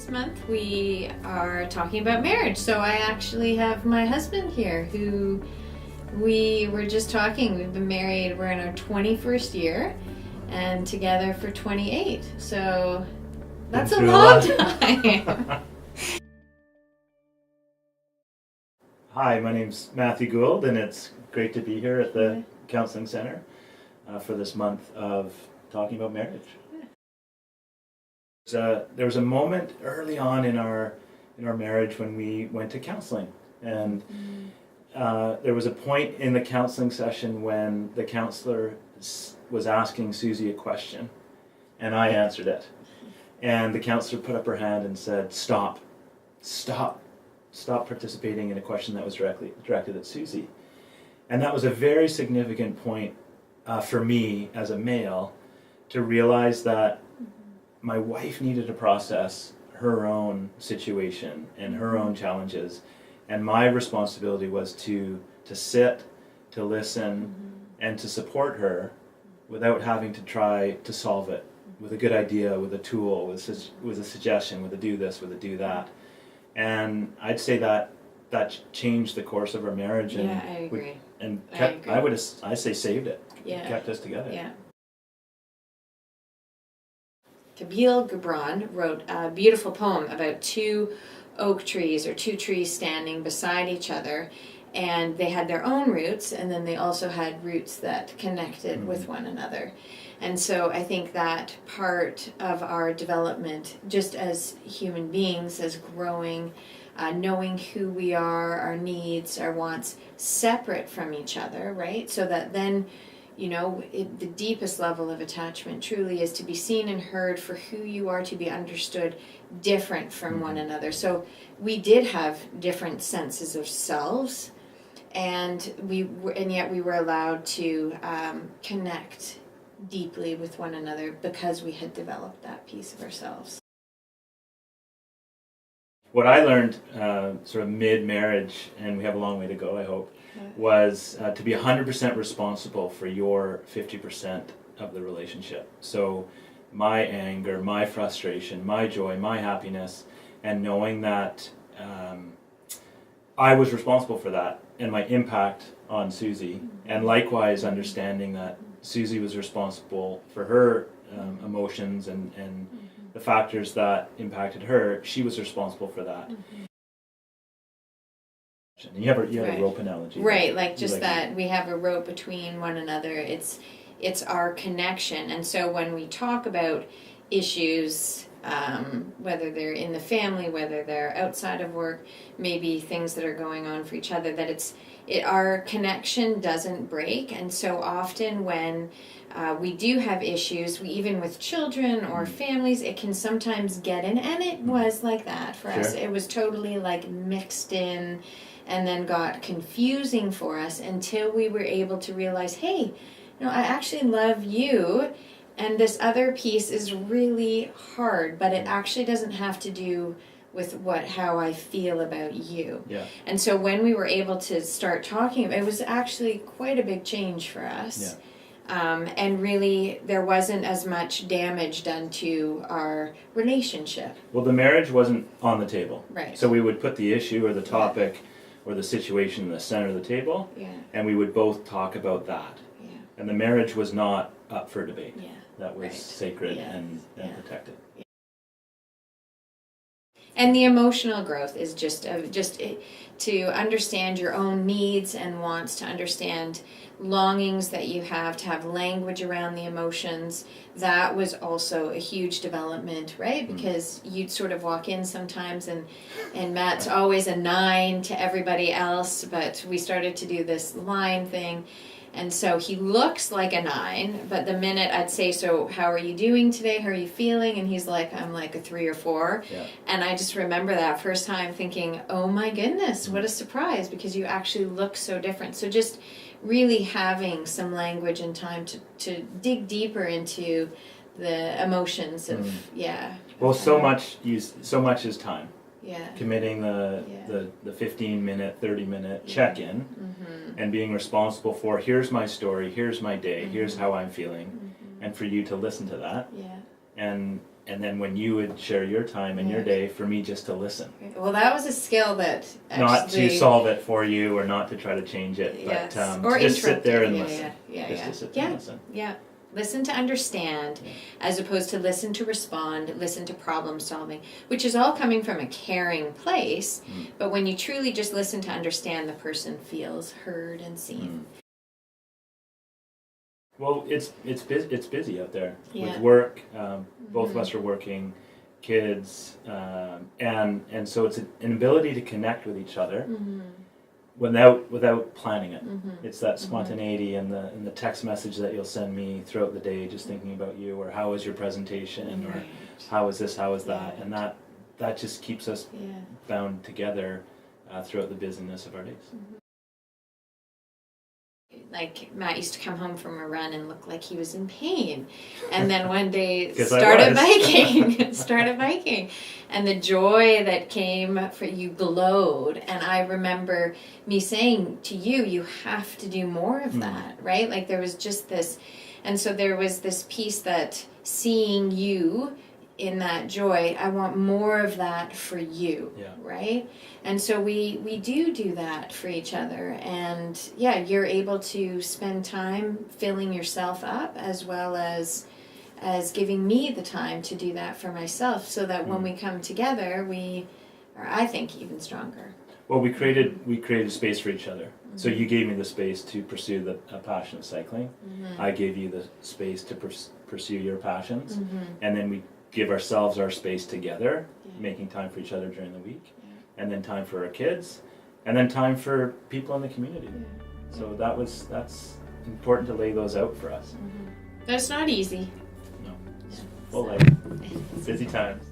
This month we are talking about marriage. So I actually have my husband here who we were just talking. We've been married, we're in our 21st year and together for 28. So that's a long time. Hi, my name's Matthew Gould, and it's great to be here at the Counseling Center for this month of talking about marriage. There was a moment early on in our marriage when we went to counseling, and there was a point in the counseling session when the counselor was asking Susie a question, and I answered it. And the counselor put up her hand and said, "Stop participating in a question that was directed at Susie." And that was a very significant point for me as a male to realize that my wife needed to process her own situation and her own challenges, and my responsibility was to sit, to listen, and to support her without having to try to solve it with a good idea, with a tool, with a suggestion, with a do this, with a do that. And I'd say that changed the course of our marriage. And I agree. I say saved it. Yeah. Kept us together. Yeah. Khalil Gibran wrote a beautiful poem about two oak trees or two trees standing beside each other, and they had their own roots, and then they also had roots that connected with one another. And so I think that part of our development, just as human beings, as growing, knowing who we are, our needs, our wants, separate from each other, right? So that then, the deepest level of attachment truly is to be seen and heard for who you are, to be understood different from one another. So we did have different senses of selves, and yet we were allowed to connect deeply with one another because we had developed that piece of ourselves. What I learned sort of mid-marriage, and we have a long way to go, I hope, was to be 100% responsible for your 50% of the relationship. So my anger, my frustration, my joy, my happiness, and knowing that I was responsible for that and my impact on Susie, and likewise understanding that Susie was responsible for her emotions and the factors that impacted her. She was responsible for that. You have a rope analogy. Right, like just that we have a rope between one another. It's our connection. And so when we talk about issues, whether they're in the family, whether they're outside of work, maybe things that are going on for each other, that our connection doesn't break. And so often when we do have issues, even with children or families, it can sometimes get in, and it was like that for us. It was totally like mixed in and then got confusing for us until we were able to realize, hey, I actually love you, and this other piece is really hard, but it actually doesn't have to do with how I feel about you. Yeah. And so when we were able to start talking, it was actually quite a big change for us. Yeah. And really, there wasn't as much damage done to our relationship. Well, the marriage wasn't on the table. Right. So we would put the issue or the topic or the situation in the center of the table, and we would both talk about that. Yeah. And the marriage was not up for debate. Yeah. That was sacred and protected. Yeah. And the emotional growth is just to understand your own needs and wants, to understand longings that you have, to have language around the emotions. That was also a huge development, right? Because you'd sort of walk in sometimes and Matt's always a 9 to everybody else, but we started to do this line thing. And so he looks like a 9, but the minute I'd say, so how are you doing today? How are you feeling? And he's like, I'm like a 3 or 4. Yeah. And I just remember that first time thinking, oh my goodness, what a surprise, because you actually look so different. So just really having some language and time to dig deeper into the emotions of, Well, so much is time. Yeah. Committing the 15-minute, 30-minute check-in, and being responsible for, here's my story, here's my day, here's how I'm feeling, and for you to listen to that, and and then when you would share your time and your day, for me just to listen. Well, that was a skill that Not to solve it for you or not to try to change it, but or to just sit there and yeah, listen. To sit there and listen. Yeah. Listen to understand, as opposed to listen to respond, listen to problem solving, which is all coming from a caring place. But when you truly just listen to understand, the person feels heard and seen. Well, it's busy out there with Yeah. work. Both of us are working, kids, and so it's an ability to connect with each other without planning it. It's that spontaneity and the text message that you'll send me throughout the day, just thinking about you, or how was your presentation, or how was this, how was that, and that just keeps us bound together throughout the busyness of our days. Like, Matt used to come home from a run and look like he was in pain. And then one day started biking. And the joy that came for you glowed. And I remember me saying to you, you have to do more of that, right? Like, there was just this, and so there was this piece that seeing you in that joy, I want more of that for you, right? And so we do that for each other, and you're able to spend time filling yourself up, as well as giving me the time to do that for myself, so that when we come together, we are, I think, even stronger. Well, we created space for each other. So you gave me the space to pursue the passion of cycling. I gave you the space to pursue your passions, and then we give ourselves our space together, making time for each other during the week, and then time for our kids, and then time for people in the community. So that's important to lay those out for us. That's not easy. No, it's full life, busy times.